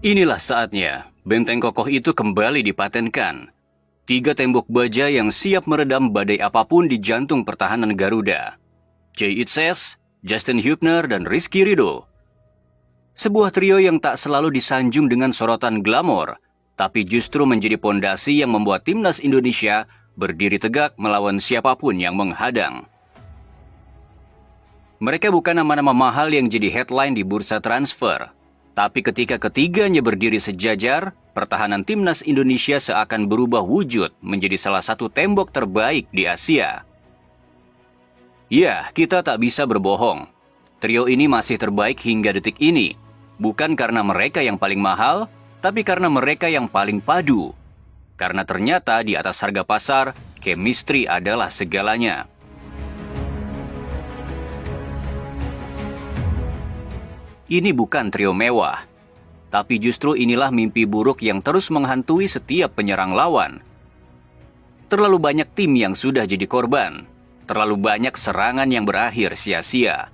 Inilah saatnya benteng kokoh itu kembali dipatenkan. 3 tembok baja yang siap meredam badai apapun di jantung pertahanan Garuda. Jay Itzes, Justin Hubner, dan Rizky Ridho. Sebuah trio yang tak selalu disanjung dengan sorotan glamor, tapi justru menjadi pondasi yang membuat timnas Indonesia berdiri tegak melawan siapapun yang menghadang. Mereka bukan nama-nama mahal yang jadi headline di bursa transfer. Tapi ketika ketiganya berdiri sejajar, pertahanan timnas Indonesia seakan berubah wujud menjadi salah satu tembok terbaik di Asia. Ya, kita tak bisa berbohong. Trio ini masih terbaik hingga detik ini. Bukan karena mereka yang paling mahal, tapi karena mereka yang paling padu. Karena ternyata di atas harga pasar, chemistry adalah segalanya. Ini bukan trio mewah, tapi justru inilah mimpi buruk yang terus menghantui setiap penyerang lawan. Terlalu banyak tim yang sudah jadi korban, terlalu banyak serangan yang berakhir sia-sia.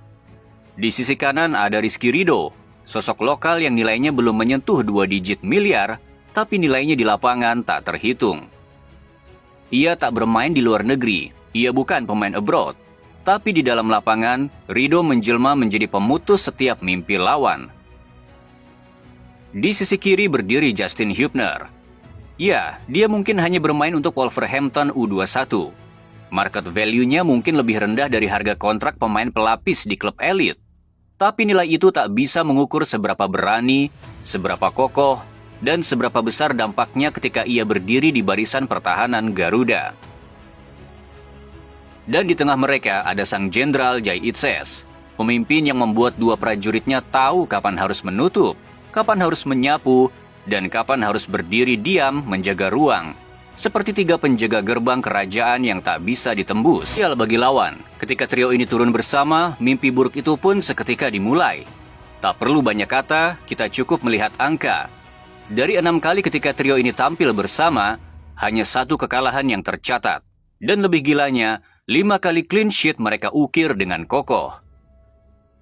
Di sisi kanan ada Rizky Ridho, sosok lokal yang nilainya belum menyentuh 2 digit miliar, tapi nilainya di lapangan tak terhitung. Ia tak bermain di luar negeri, ia bukan pemain abroad. Tapi di dalam lapangan, Ridho menjelma menjadi pemutus setiap mimpi lawan. Di sisi kiri berdiri Justin Hubner. Ya, dia mungkin hanya bermain untuk Wolverhampton U21. Market value-nya mungkin lebih rendah dari harga kontrak pemain pelapis di klub elit. Tapi nilai itu tak bisa mengukur seberapa berani, seberapa kokoh, dan seberapa besar dampaknya ketika ia berdiri di barisan pertahanan Garuda. Dan di tengah mereka ada sang jenderal Jay Itzes, pemimpin yang membuat 2 prajuritnya tahu kapan harus menutup, kapan harus menyapu, dan kapan harus berdiri diam menjaga ruang. Seperti 3 penjaga gerbang kerajaan yang tak bisa ditembus. Sial bagi lawan, ketika trio ini turun bersama, mimpi buruk itu pun seketika dimulai. Tak perlu banyak kata, kita cukup melihat angka. Dari 6 kali ketika trio ini tampil bersama, hanya 1 kekalahan yang tercatat. Dan lebih gilanya, 5 kali clean sheet mereka ukir dengan kokoh.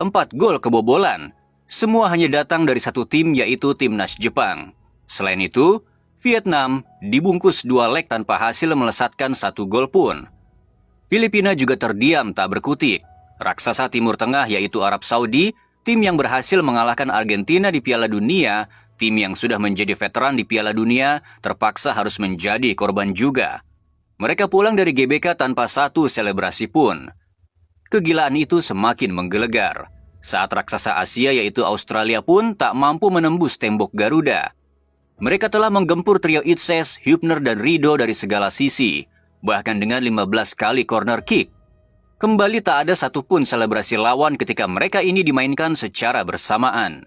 4 gol kebobolan, semua hanya datang dari satu tim yaitu timnas Jepang. Selain itu, Vietnam dibungkus 2 leg tanpa hasil melesatkan 1 gol pun. Filipina juga terdiam tak berkutik. Raksasa Timur Tengah yaitu Arab Saudi, tim yang berhasil mengalahkan Argentina di Piala Dunia, tim yang sudah menjadi veteran di Piala Dunia, terpaksa harus menjadi korban juga. Mereka pulang dari GBK tanpa 1 selebrasi pun. Kegilaan itu semakin menggelegar, saat raksasa Asia yaitu Australia pun tak mampu menembus tembok Garuda. Mereka telah menggempur trio Itzes, Hubner, dan Ridho dari segala sisi, bahkan dengan 15 kali corner kick. Kembali tak ada satupun selebrasi lawan ketika mereka ini dimainkan secara bersamaan.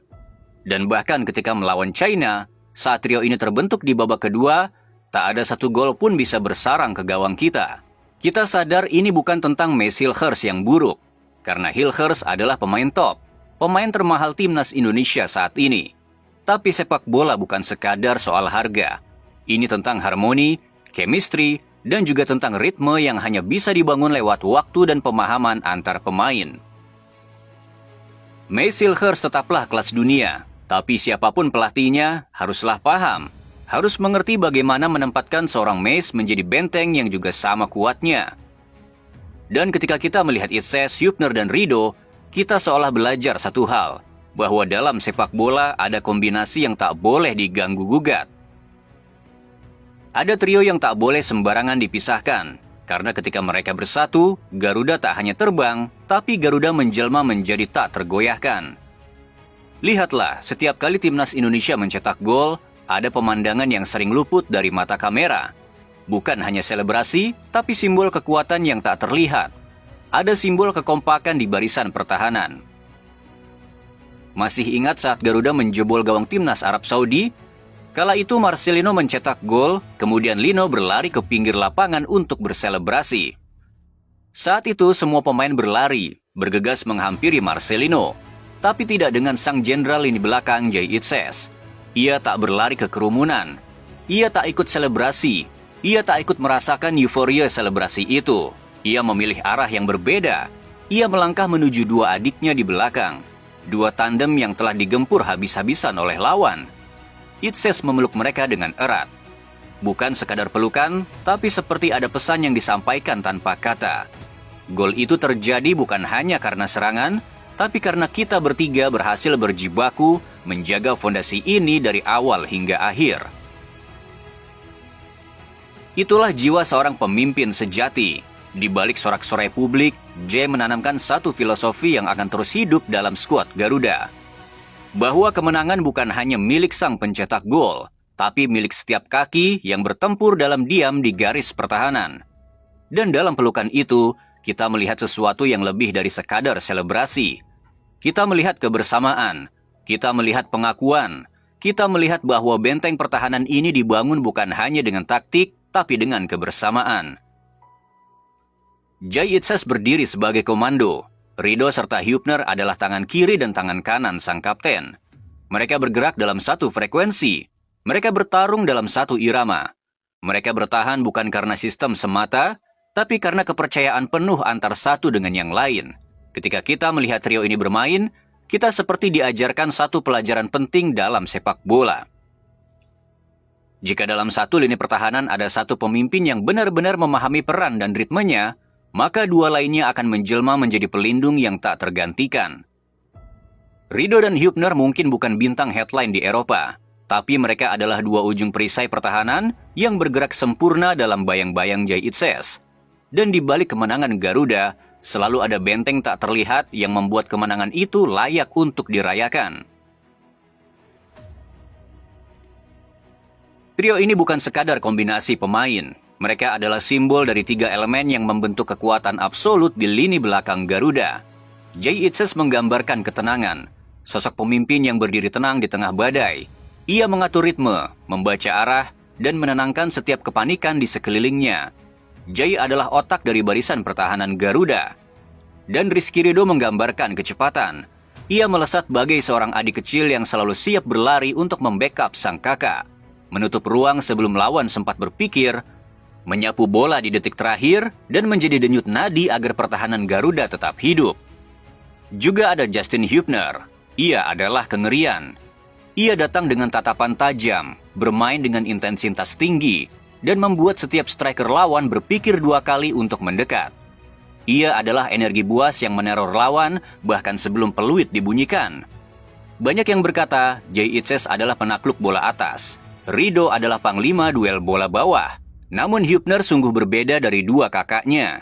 Dan bahkan ketika melawan China, saat trio ini terbentuk di babak kedua, tak ada 1 gol pun bisa bersarang ke gawang kita. Kita sadar ini bukan tentang Messi Hilgers yang buruk, karena Hilgers adalah pemain top, pemain termahal timnas Indonesia saat ini. Tapi sepak bola bukan sekadar soal harga. Ini tentang harmoni, chemistry, dan juga tentang ritme yang hanya bisa dibangun lewat waktu dan pemahaman antar pemain. Messi Hilgers tetaplah kelas dunia, tapi siapapun pelatihnya haruslah paham, harus mengerti bagaimana menempatkan seorang Messi menjadi benteng yang juga sama kuatnya. Dan ketika kita melihat Itzes, Hubner, dan Ridho, kita seolah belajar satu hal, bahwa dalam sepak bola ada kombinasi yang tak boleh diganggu-gugat. Ada trio yang tak boleh sembarangan dipisahkan, karena ketika mereka bersatu, Garuda tak hanya terbang, tapi Garuda menjelma menjadi tak tergoyahkan. Lihatlah, setiap kali timnas Indonesia mencetak gol, ada pemandangan yang sering luput dari mata kamera. Bukan hanya selebrasi, tapi simbol kekuatan yang tak terlihat. Ada simbol kekompakan di barisan pertahanan. Masih ingat saat Garuda menjebol gawang timnas Arab Saudi? Kala itu Marcelino mencetak gol, kemudian Lino berlari ke pinggir lapangan untuk berselebrasi. Saat itu semua pemain berlari, bergegas menghampiri Marcelino. Tapi tidak dengan sang jenderal lini belakang Jay Itzes. Ia tak berlari ke kerumunan. Ia tak ikut selebrasi. Ia tak ikut merasakan euforia selebrasi itu. Ia memilih arah yang berbeda. Ia melangkah menuju 2 adiknya di belakang. 2 tandem yang telah digempur habis-habisan oleh lawan. Itses memeluk mereka dengan erat. Bukan sekadar pelukan, tapi seperti ada pesan yang disampaikan tanpa kata. Gol itu terjadi bukan hanya karena serangan, tapi karena kita bertiga berhasil berjibaku menjaga fondasi ini dari awal hingga akhir. Itulah jiwa seorang pemimpin sejati. Di balik sorak-sorai publik, Jay menanamkan satu filosofi yang akan terus hidup dalam skuad Garuda. Bahwa kemenangan bukan hanya milik sang pencetak gol, tapi milik setiap kaki yang bertempur dalam diam di garis pertahanan. Dan dalam pelukan itu, kita melihat sesuatu yang lebih dari sekadar selebrasi. Kita melihat kebersamaan, kita melihat pengakuan, kita melihat bahwa benteng pertahanan ini dibangun bukan hanya dengan taktik, tapi dengan kebersamaan. Jay Itses berdiri sebagai komando. Rido serta Hübner adalah tangan kiri dan tangan kanan sang kapten. Mereka bergerak dalam satu frekuensi. Mereka bertarung dalam satu irama. Mereka bertahan bukan karena sistem semata, tapi karena kepercayaan penuh antar satu dengan yang lain. Ketika kita melihat trio ini bermain, kita seperti diajarkan satu pelajaran penting dalam sepak bola. Jika dalam satu lini pertahanan ada satu pemimpin yang benar-benar memahami peran dan ritmenya, maka dua lainnya akan menjelma menjadi pelindung yang tak tergantikan. Rido dan Hübner mungkin bukan bintang headline di Eropa, tapi mereka adalah dua ujung perisai pertahanan yang bergerak sempurna dalam bayang-bayang Jay Itses. Dan di balik kemenangan Garuda, selalu ada benteng tak terlihat yang membuat kemenangan itu layak untuk dirayakan. Trio ini bukan sekadar kombinasi pemain. Mereka adalah simbol dari tiga elemen yang membentuk kekuatan absolut di lini belakang Garuda. Jay Itses menggambarkan ketenangan, sosok pemimpin yang berdiri tenang di tengah badai. Ia mengatur ritme, membaca arah, dan menenangkan setiap kepanikan di sekelilingnya. Jay adalah otak dari barisan pertahanan Garuda. Dan Rizky Ridho menggambarkan kecepatan. Ia melesat bagai seorang adik kecil yang selalu siap berlari untuk membackup sang kakak. Menutup ruang sebelum lawan sempat berpikir, menyapu bola di detik terakhir, dan menjadi denyut nadi agar pertahanan Garuda tetap hidup. Juga ada Justin Hübner. Ia adalah kengerian. Ia datang dengan tatapan tajam, bermain dengan intensitas tinggi, dan membuat setiap striker lawan berpikir dua kali untuk mendekat. Ia adalah energi buas yang meneror lawan bahkan sebelum peluit dibunyikan. Banyak yang berkata Jay Itses adalah penakluk bola atas. Rido adalah panglima duel bola bawah. Namun Hübner sungguh berbeda dari dua kakaknya.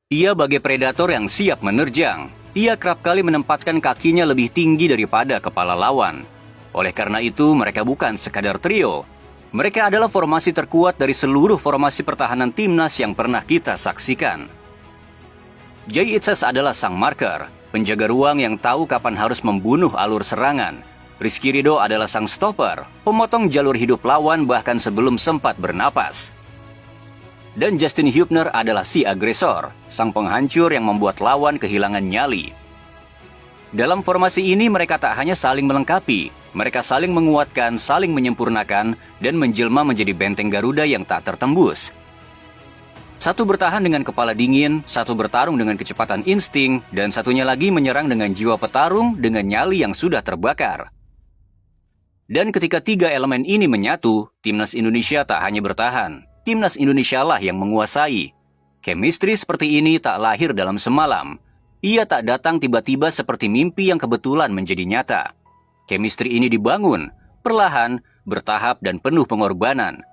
Ia bagai predator yang siap menerjang. Ia kerap kali menempatkan kakinya lebih tinggi daripada kepala lawan. Oleh karena itu, mereka bukan sekadar trio. Mereka adalah formasi terkuat dari seluruh formasi pertahanan timnas yang pernah kita saksikan. Jay Itses adalah sang marker, penjaga ruang yang tahu kapan harus membunuh alur serangan. Rizky Ridho adalah sang stopper, pemotong jalur hidup lawan bahkan sebelum sempat bernapas. Dan Justin Hübner adalah si agresor, sang penghancur yang membuat lawan kehilangan nyali. Dalam formasi ini mereka tak hanya saling melengkapi, mereka saling menguatkan, saling menyempurnakan, dan menjelma menjadi benteng Garuda yang tak tertembus. Satu bertahan dengan kepala dingin, satu bertarung dengan kecepatan insting, dan satunya lagi menyerang dengan jiwa petarung dengan nyali yang sudah terbakar. Dan ketika tiga elemen ini menyatu, timnas Indonesia tak hanya bertahan, timnas Indonesia lah yang menguasai. Chemistry seperti ini tak lahir dalam semalam. Ia tak datang tiba-tiba seperti mimpi yang kebetulan menjadi nyata. Chemistry ini dibangun, perlahan, bertahap dan penuh pengorbanan.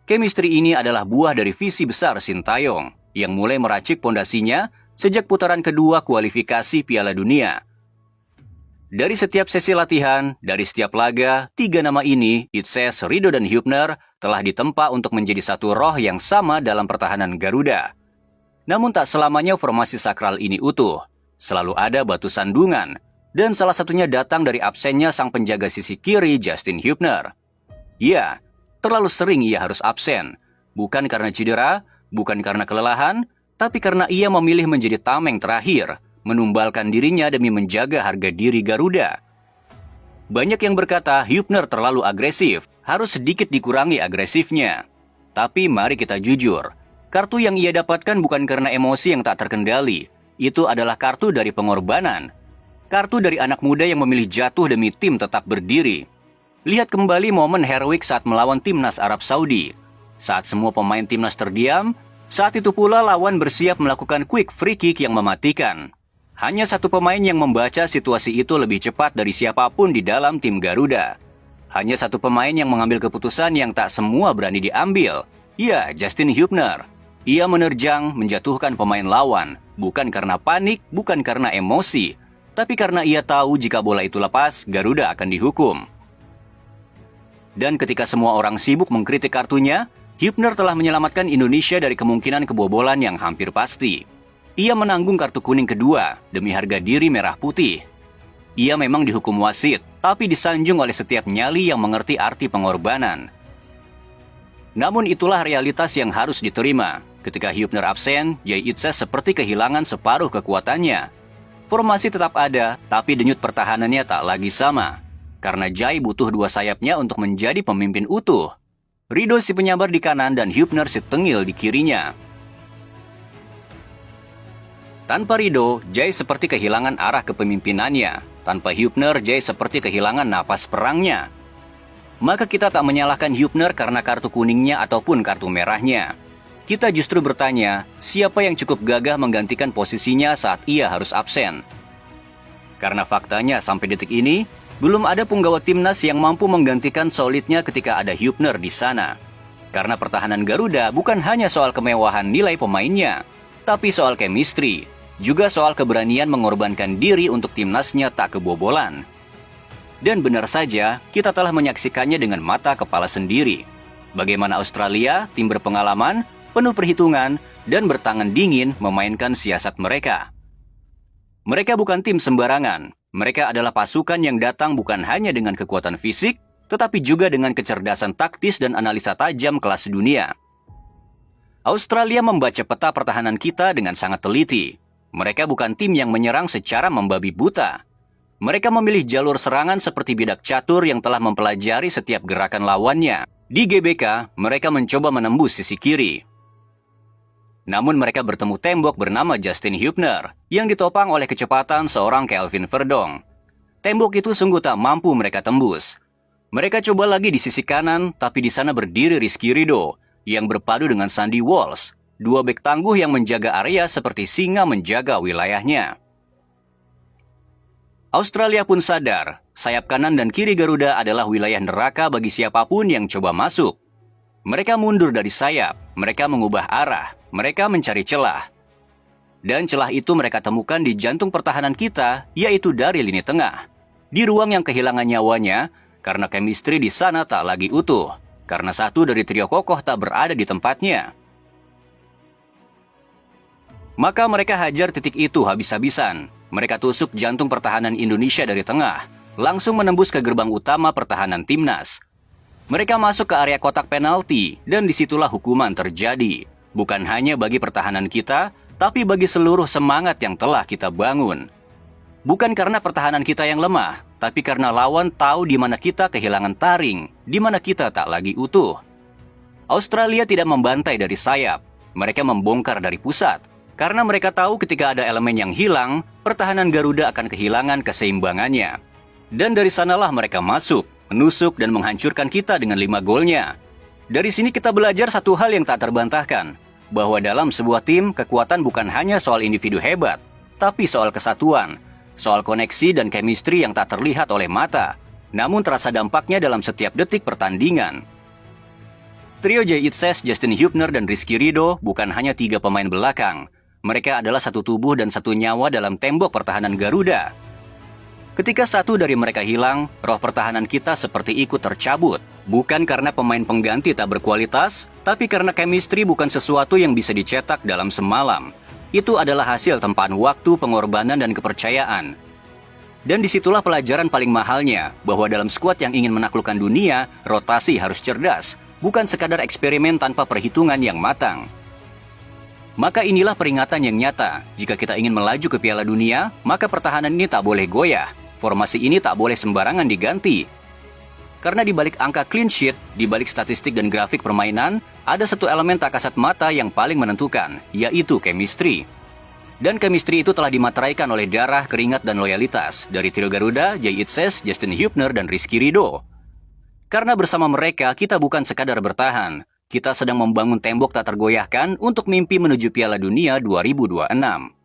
Chemistry ini adalah buah dari visi besar Sintayong, yang mulai meracik pondasinya sejak putaran kedua kualifikasi Piala Dunia. Dari setiap sesi latihan, dari setiap laga, tiga nama ini, Itses, Ridho dan Hübner, telah ditempa untuk menjadi satu roh yang sama dalam pertahanan Garuda. Namun tak selamanya formasi sakral ini utuh. Selalu ada batu sandungan, dan salah satunya datang dari absennya sang penjaga sisi kiri Justin Hübner. Ya, terlalu sering ia harus absen, bukan karena cedera, bukan karena kelelahan, tapi karena ia memilih menjadi tameng terakhir, menumbalkan dirinya demi menjaga harga diri Garuda. Banyak yang berkata Hübner terlalu agresif, harus sedikit dikurangi agresifnya. Tapi mari kita jujur, kartu yang ia dapatkan bukan karena emosi yang tak terkendali. Itu adalah kartu dari pengorbanan. Kartu dari anak muda yang memilih jatuh demi tim tetap berdiri. Lihat kembali momen heroik saat melawan timnas Arab Saudi. Saat semua pemain timnas terdiam, saat itu pula lawan bersiap melakukan quick free kick yang mematikan. Hanya satu pemain yang membaca situasi itu lebih cepat dari siapapun di dalam tim Garuda. Hanya satu pemain yang mengambil keputusan yang tak semua berani diambil. Ya, Justin Hubner. Ia menerjang, menjatuhkan pemain lawan. Bukan karena panik, bukan karena emosi. Tapi karena ia tahu jika bola itu lepas, Garuda akan dihukum. Dan ketika semua orang sibuk mengkritik kartunya, Hubner telah menyelamatkan Indonesia dari kemungkinan kebobolan yang hampir pasti. Ia menanggung kartu kuning kedua demi harga diri merah putih. Ia memang dihukum wasit, tapi disanjung oleh setiap nyali yang mengerti arti pengorbanan. Namun itulah realitas yang harus diterima. Ketika Hubner absen, Jay Itzes seperti kehilangan separuh kekuatannya. Formasi tetap ada, tapi denyut pertahanannya tak lagi sama. Karena Jay butuh dua sayapnya untuk menjadi pemimpin utuh. Rido si penyabar di kanan dan Hubner si tengil di kirinya. Tanpa Rido, Jay seperti kehilangan arah kepemimpinannya. Tanpa Hubner, Jay seperti kehilangan napas perangnya. Maka kita tak menyalahkan Hubner karena kartu kuningnya ataupun kartu merahnya. Kita justru bertanya, siapa yang cukup gagah menggantikan posisinya saat ia harus absen? Karena faktanya sampai detik ini, belum ada punggawa timnas yang mampu menggantikan solidnya ketika ada Hubner di sana. Karena pertahanan Garuda bukan hanya soal kemewahan nilai pemainnya, tapi soal chemistry. Juga soal keberanian mengorbankan diri untuk timnasnya tak kebobolan. Dan benar saja, kita telah menyaksikannya dengan mata kepala sendiri. Bagaimana Australia, tim berpengalaman, penuh perhitungan, dan bertangan dingin memainkan siasat mereka. Mereka bukan tim sembarangan. Mereka adalah pasukan yang datang bukan hanya dengan kekuatan fisik, tetapi juga dengan kecerdasan taktis dan analisa tajam kelas dunia. Australia membaca peta pertahanan kita dengan sangat teliti. Mereka bukan tim yang menyerang secara membabi buta. Mereka memilih jalur serangan seperti bidak catur yang telah mempelajari setiap gerakan lawannya. Di GBK, mereka mencoba menembus sisi kiri. Namun mereka bertemu tembok bernama Justin Hubner, yang ditopang oleh kecepatan seorang Kelvin Verdong. Tembok itu sungguh tak mampu mereka tembus. Mereka coba lagi di sisi kanan, tapi di sana berdiri Rizky Ridho, yang berpadu dengan Sandy Walsh. Dua bek tangguh yang menjaga area seperti singa menjaga wilayahnya. Australia pun sadar, sayap kanan dan kiri Garuda adalah wilayah neraka bagi siapapun yang coba masuk. Mereka mundur dari sayap, mereka mengubah arah, mereka mencari celah. Dan celah itu mereka temukan di jantung pertahanan kita, yaitu dari lini tengah. Di ruang yang kehilangan nyawanya, karena chemistry di sana tak lagi utuh. Karena satu dari trio kokoh tak berada di tempatnya. Maka mereka hajar titik itu habis-habisan. Mereka tusuk jantung pertahanan Indonesia dari tengah, langsung menembus ke gerbang utama pertahanan timnas. Mereka masuk ke area kotak penalti, dan disitulah hukuman terjadi. Bukan hanya bagi pertahanan kita, tapi bagi seluruh semangat yang telah kita bangun. Bukan karena pertahanan kita yang lemah, tapi karena lawan tahu di mana kita kehilangan taring, di mana kita tak lagi utuh. Australia tidak membantai dari sayap, mereka membongkar dari pusat. Karena mereka tahu ketika ada elemen yang hilang, pertahanan Garuda akan kehilangan keseimbangannya. Dan dari sanalah mereka masuk, menusuk dan menghancurkan kita dengan 5 golnya. Dari sini kita belajar satu hal yang tak terbantahkan, bahwa dalam sebuah tim, kekuatan bukan hanya soal individu hebat, tapi soal kesatuan, soal koneksi dan chemistry yang tak terlihat oleh mata, namun terasa dampaknya dalam setiap detik pertandingan. Trio Jay Itzes, Justin Hubner, dan Rizky Ridho bukan hanya 3 pemain belakang. Mereka adalah satu tubuh dan satu nyawa dalam tembok pertahanan Garuda. Ketika satu dari mereka hilang, roh pertahanan kita seperti ikut tercabut. Bukan karena pemain pengganti tak berkualitas, tapi karena chemistry bukan sesuatu yang bisa dicetak dalam semalam. Itu adalah hasil tempaan waktu, pengorbanan, dan kepercayaan. Dan disitulah pelajaran paling mahalnya, bahwa dalam skuad yang ingin menaklukkan dunia, rotasi harus cerdas, bukan sekadar eksperimen tanpa perhitungan yang matang. Maka inilah peringatan yang nyata, jika kita ingin melaju ke Piala Dunia, maka pertahanan ini tak boleh goyah, formasi ini tak boleh sembarangan diganti. Karena di balik angka clean sheet, di balik statistik dan grafik permainan, ada satu elemen tak kasat mata yang paling menentukan, yaitu chemistry. Dan chemistry itu telah dimateraikan oleh darah, keringat, dan loyalitas dari trio Garuda, Jay Itzes, Justin Hubner, dan Rizky Ridho. Karena bersama mereka kita bukan sekadar bertahan, kita sedang membangun tembok tak tergoyahkan untuk mimpi menuju Piala Dunia 2026.